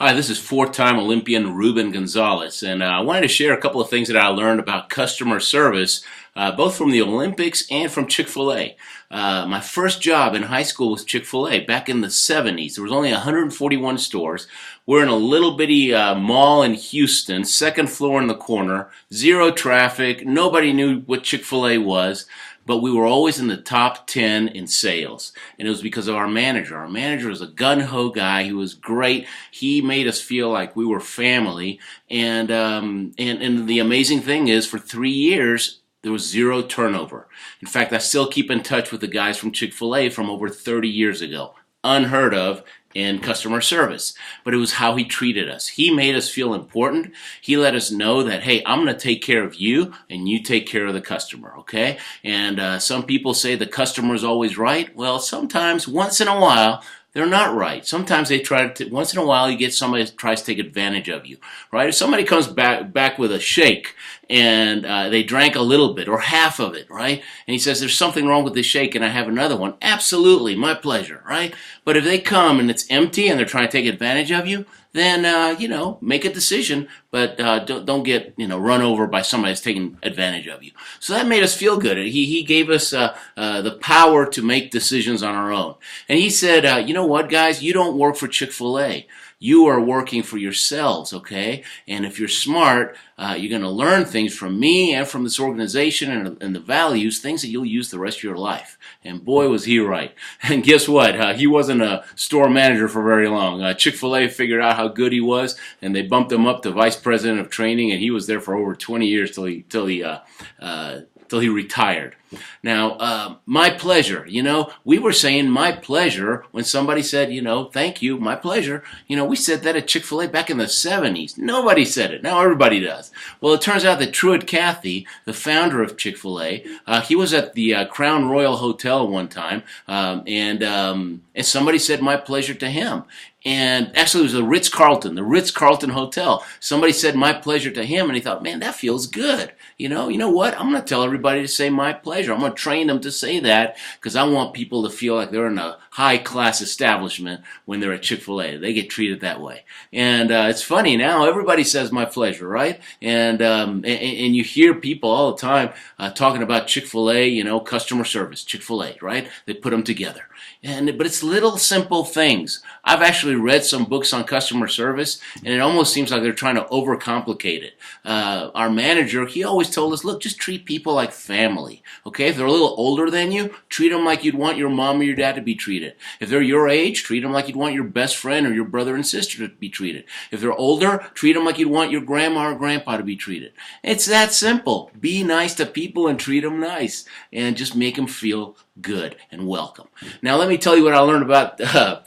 Hi, this is four-time Olympian Ruben Gonzalez, and I wanted to share a couple of things that I learned about customer service, both from the Olympics and from Chick-fil-A. My first job in high school was Chick-fil-A back in the 70s. There was only 141 stores. We're in a little bitty mall in Houston, second floor in the corner, zero traffic, nobody knew what Chick-fil-A was. But we were always in the top 10 in sales, and it was because of our manager. Our manager was a gun-ho guy. He was great. He made us feel like we were family, and the amazing thing is, for 3 years, there was zero turnover. In fact, I still keep in touch with the guys from Chick-fil-A from over 30 years ago. Unheard of in customer service, but it was how he treated us. He made us feel important. He let us know that, hey, I'm going to take care of you and you take care of the customer, okay? And some people say the customer is always right. Well, sometimes, once in a while, they're not right. Sometimes they try to, once in a while, you get somebody that tries to take advantage of you, right? If somebody comes back with a shake and they drank a little bit or half of it, right? And he says, there's something wrong with this shake and I have another one. Absolutely, my pleasure, right? But if they come and it's empty and they're trying to take advantage of you, then, make a decision, but don't get, run over by somebody that's taking advantage of you. So that made us feel good. He gave us the power to make decisions on our own. And he said, you know what, guys, you don't work for Chick-fil-A. You are working for yourselves, okay? And if you're smart, you're going to learn things from me and from this organization and the values, things that you'll use the rest of your life. And boy, was he right. And guess what? He wasn't a store manager for very long. Chick-fil-A figured out how good he was, and they bumped him up to vice president of training, and he was there for over 20 years till he retired. Now, my pleasure, we were saying my pleasure when somebody said, thank you, my pleasure. We said that at Chick-fil-A back in the 70s. Nobody said it. Now everybody does. Well, it turns out that Truett Cathy, the founder of Chick-fil-A, he was at the Crown Royal Hotel one time, and somebody said my pleasure to him. And actually, it was the Ritz-Carlton Hotel. Somebody said my pleasure to him, and he thought, man, that feels good. You know what? I'm going to tell everybody to say my pleasure. I'm going to train them to say that because I want people to feel like they're in a high-class establishment when they're at Chick-fil-A. They get treated that way. And it's funny now, everybody says my pleasure, right? And you hear people all the time talking about Chick-fil-A, customer service, Chick-fil-A, right? They put them together. But it's little simple things. I've actually read some books on customer service, and it almost seems like they're trying to overcomplicate it. Our manager, he always told us, look, just treat people like family, okay? If they're a little older than you, treat them like you'd want your mom or your dad to be treated. If they're your age, treat them like you'd want your best friend or your brother and sister to be treated. If they're older, treat them like you'd want your grandma or grandpa to be treated. It's that simple. Be nice to people and treat them nice, and just make them feel good and welcome. Now, let me tell you what I learned about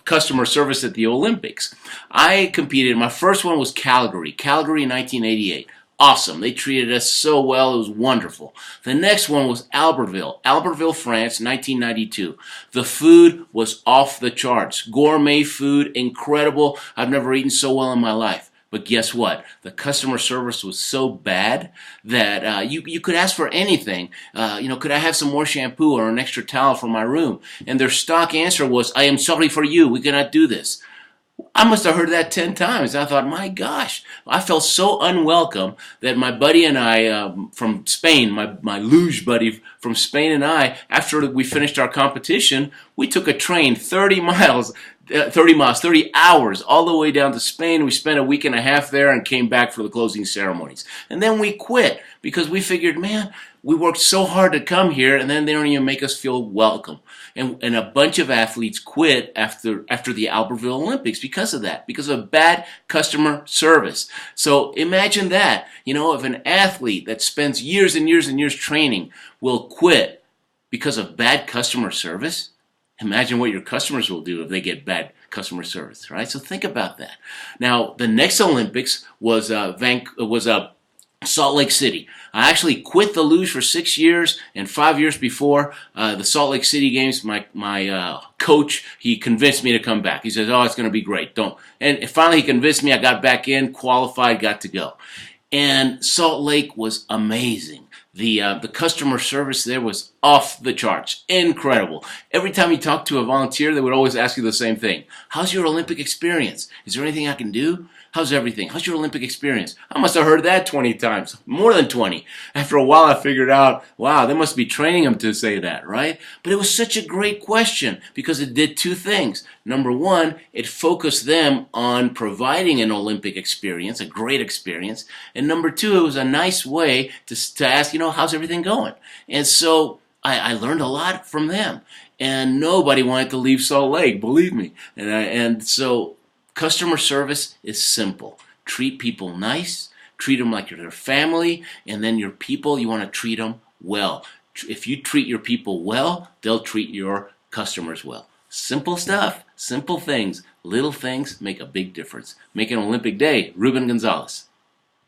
customer service at the Olympics. I competed. My first one was Calgary in 1988. Awesome. They treated us so well. It was wonderful. The next one was Albertville, France, 1992. The food was off the charts. Gourmet food, incredible. I've never eaten so well in my life. But guess what? The customer service was so bad that you could ask for anything. Could I have some more shampoo or an extra towel for my room? And their stock answer was, I am sorry for you. We cannot do this. I must have heard that 10 times. I thought, my gosh, I felt so unwelcome that my buddy and I from Spain, my luge buddy from Spain and I, after we finished our competition, we took a train 30 hours all the way down to Spain. We spent a week and a half there and came back for the closing ceremonies. And then we quit because we figured, man, we worked so hard to come here, and then they don't even make us feel welcome. And a bunch of athletes quit after the Albertville Olympics because of that, because of bad customer service. So imagine that, if an athlete that spends years and years and years training will quit because of bad customer service. Imagine what your customers will do if they get bad customer service, right? So think about that. Now, the next Olympics was Salt Lake City. I actually quit the luge for 6 years, and 5 years before the Salt Lake City games, my coach, he convinced me to come back. He says, oh, it's going to be great. Don't. And finally he convinced me. I got back in, qualified, got to go. And Salt Lake was amazing. The customer service there was off the charts. Incredible. Every time you talk to a volunteer, they would always ask you the same thing. How's your Olympic experience? Is there anything I can do? How's everything? How's your Olympic experience? I must have heard that 20 times, more than 20. After a while, I figured out, wow, they must be training them to say that, right? But it was such a great question because it did two things. Number one, it focused them on providing an Olympic experience, a great experience. And number two, it was a nice way to ask, how's everything going? And so I learned a lot from them. And nobody wanted to leave Salt Lake, believe me. And so customer service is simple. Treat people nice, treat them like you're their family, and then your people, you want to treat them well. If you treat your people well, they'll treat your customers well. Simple stuff, simple things, little things make a big difference. Make an Olympic day. Ruben Gonzalez.